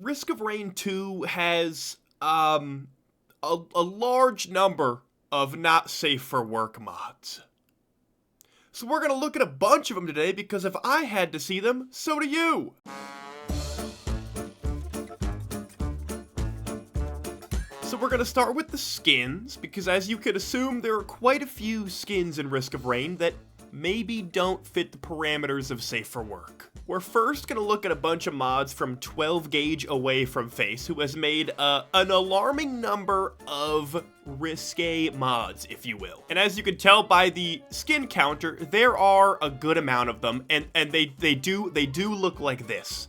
Risk of Rain 2 has, a large number of not safe for work mods. So we're gonna look at a bunch of them today because if I had to see them, so do you! So we're gonna start with the skins, because as you could assume, there are quite a few skins in Risk of Rain that maybe don't fit the parameters of safe for work. We're first gonna look at a bunch of mods from 12 Gauge Away from Face, who has made an alarming number of risque mods, if you will. And as you can tell by the skin counter, there are a good amount of them, and they do look like this.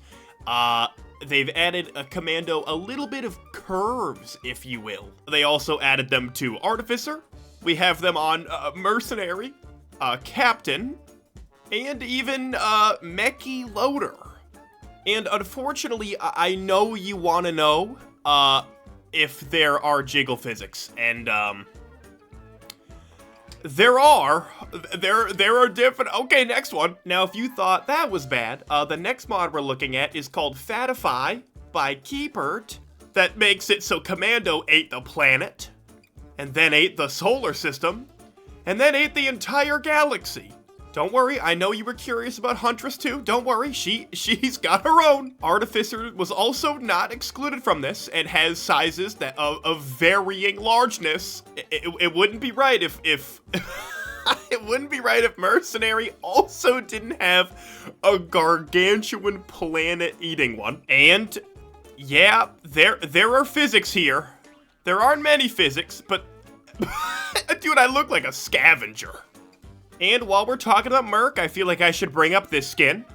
They've added a commando a little bit of curves, if you will. They also added them to Artificer. We have them on Mercenary, Captain, and even Mechie Loader. And unfortunately, I know you want to know if there are jiggle physics, and there are different. Okay, next one. Now, if you thought that was bad, the next mod we're looking at is called Fatify by Keepert. That makes it so Commando ate the planet, and then ate the solar system, and then ate the entire galaxy. Don't worry, I know you were curious about Huntress too. Don't worry, she's got her own. Artificer was also not excluded from this and has sizes that of varying largeness. It wouldn't be right if it wouldn't be right if Mercenary also didn't have a gargantuan planet-eating one. And yeah, there are physics here. There aren't many physics, but dude, I look like a scavenger. And while we're talking about Merc, I feel like I should bring up this skin.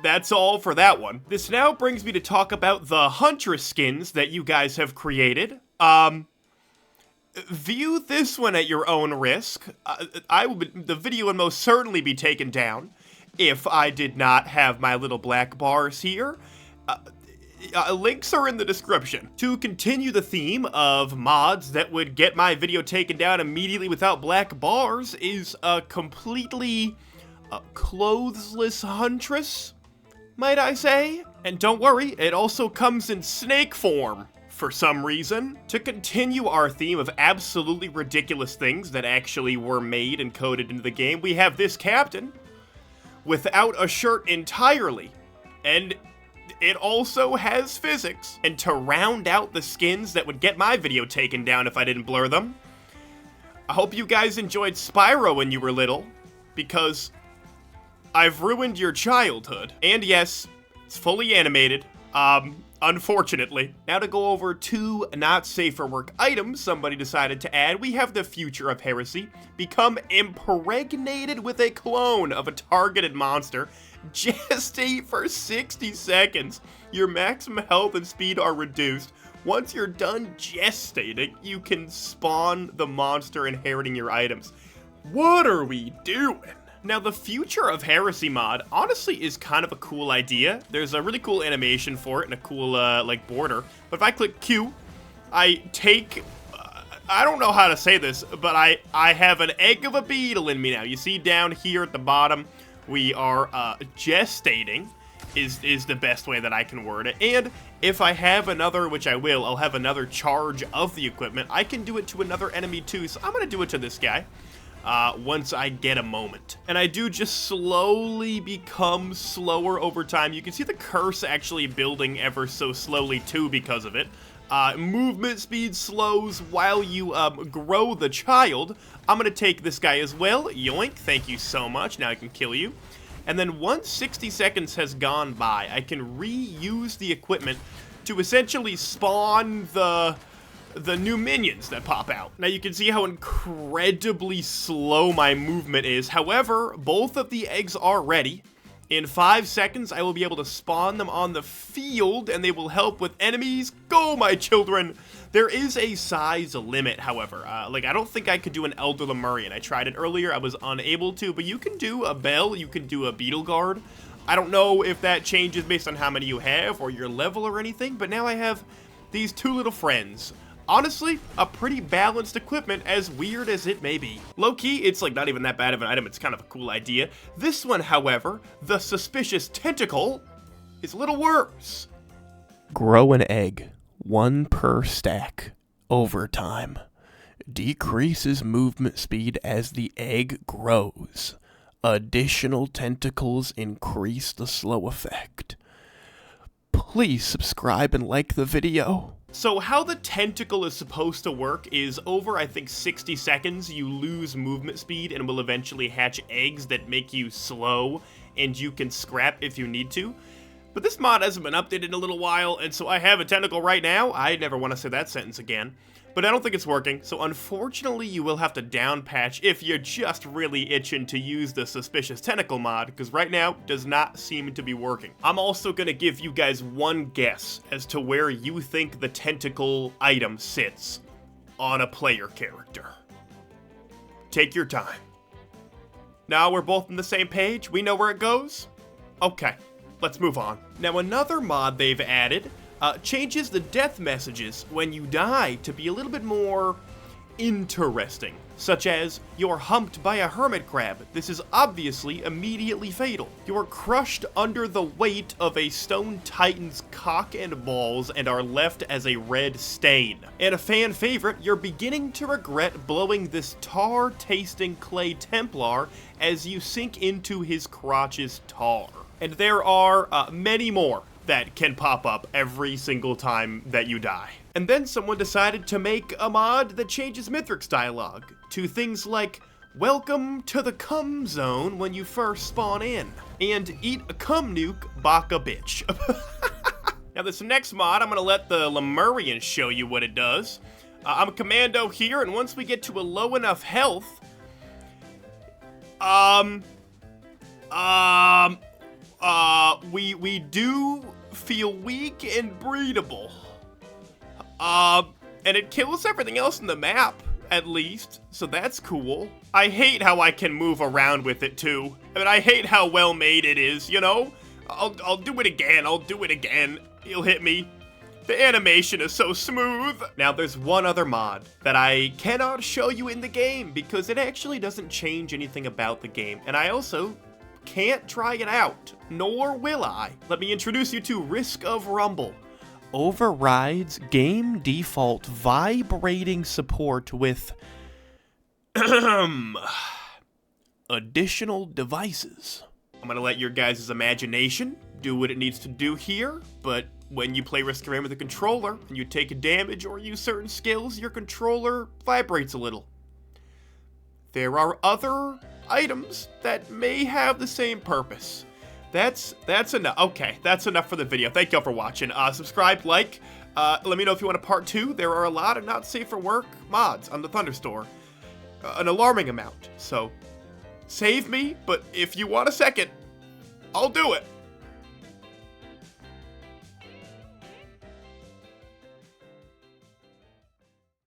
That's all for that one. This now brings me to talk about the Huntress skins that you guys have created. View this one at your own risk. The video would most certainly be taken down if I did not have my little black bars here. Links are in the description. To continue the theme of mods that would get my video taken down immediately without black bars is a completely clothesless Huntress, might I say? And don't worry, it also comes in snake form for some reason. To continue our theme of absolutely ridiculous things that actually were made and coded into the game, we have this captain without a shirt entirely, and it also has physics. And to round out the skins that would get my video taken down if I didn't blur them, I hope you guys enjoyed Spyro when you were little, because I've ruined your childhood. And yes, it's fully animated, unfortunately. Now to go over two not safe for work items somebody decided to add, we have the Future of Heresy. Become impregnated with a clone of a targeted monster. Gestate for 60 seconds. Your maximum health and speed are reduced. Once you're done gestating, you can spawn the monster inheriting your items. What are we doing? Now, the Future of Heresy mod honestly is kind of a cool idea. There's a really cool animation for it and a cool, like, border. But if I click Q, I take... I don't know how to say this, but I have an egg of a beetle in me now. You see down here at the bottom, we are gestating, is the best way that I can word it. And if I have another, which I will, I'll have another charge of the equipment, I can do it to another enemy too. So I'm going to do it to this guy once I get a moment. And I do just slowly become slower over time. You can see the curse actually building ever so slowly too because of it. Movement speed slows while you grow the child. I'm gonna take this guy as well. Yoink, thank you so much. Now I can kill you. And then once 60 seconds has gone by, I can reuse the equipment to essentially spawn the new minions that pop out. Now you can see how incredibly slow my movement is. However, both of the eggs are ready. In 5 seconds, I will be able to spawn them on the field, and they will help with enemies. Go, my children! There is a size limit, however. Like, I don't think I could do an Elder Lemurian. I tried it earlier. I was unable to, but you can do a Bell. You can do a Beetle Guard. I don't know if that changes based on how many you have or your level or anything, but now I have these two little friends. Honestly, a pretty balanced equipment, as weird as it may be. Low-key, it's like not even that bad of an item, it's kind of a cool idea. This one, however, the Suspicious Tentacle, is a little worse. Grow an egg, 1 per stack, over time. Decreases movement speed as the egg grows. Additional tentacles increase the slow effect. Please subscribe and like the video. So how the tentacle is supposed to work is over, I think, 60 seconds, you lose movement speed and will eventually hatch eggs that make you slow, and you can scrap if you need to. But this mod hasn't been updated in a little while, and so I have a tentacle right now. I never want to say that sentence again. But I don't think it's working, so unfortunately you will have to down patch if you're just really itching to use the Suspicious Tentacle mod, because right now it does not seem to be working. I'm also going to give you guys one guess as to where you think the tentacle item sits on a player character. Take your time. Now we're both on the same page? We know where it goes? Okay, let's move on. Now another mod they've added changes the death messages when you die to be a little bit more interesting, such as, you're humped by a hermit crab. This is obviously immediately fatal. You're crushed under the weight of a stone titan's cock and balls and are left as a red stain. And a fan favorite, you're beginning to regret blowing this tar-tasting clay Templar as you sink into his crotch's tar. And there are many more that can pop up every single time that you die. And then someone decided to make a mod that changes Mithric's dialogue to things like, welcome to the cum zone when you first spawn in, and eat a cum nuke, baka bitch. Now this next mod, I'm gonna let the Lemurian show you what it does. I'm a commando here, and once we get to a low enough health, we do feel weak and breathable. And it kills everything else in the map, at least, so that's cool. I hate how I can move around with it, too. I mean, I hate how well made it is, you know? I'll do it again, I'll do it again. He'll hit me. The animation is so smooth. Now, there's one other mod that I cannot show you in the game because it actually doesn't change anything about the game, and I also can't try it out, nor will I. Let me introduce you to Risk of Rumble. Overrides game default vibrating support with additional devices. I'm gonna let your guys' imagination do what it needs to do here, but when you play Risk of Rain with a controller and you take a damage or use certain skills, your controller vibrates a little. There are other items that may have the same purpose. That's enough. Okay, that's enough for the video. Thank y'all for watching. Subscribe, like, let me know if you want a part 2. There are a lot of not safe for work mods on the Thunderstore. An alarming amount. So, save me, but if you want a second, I'll do it.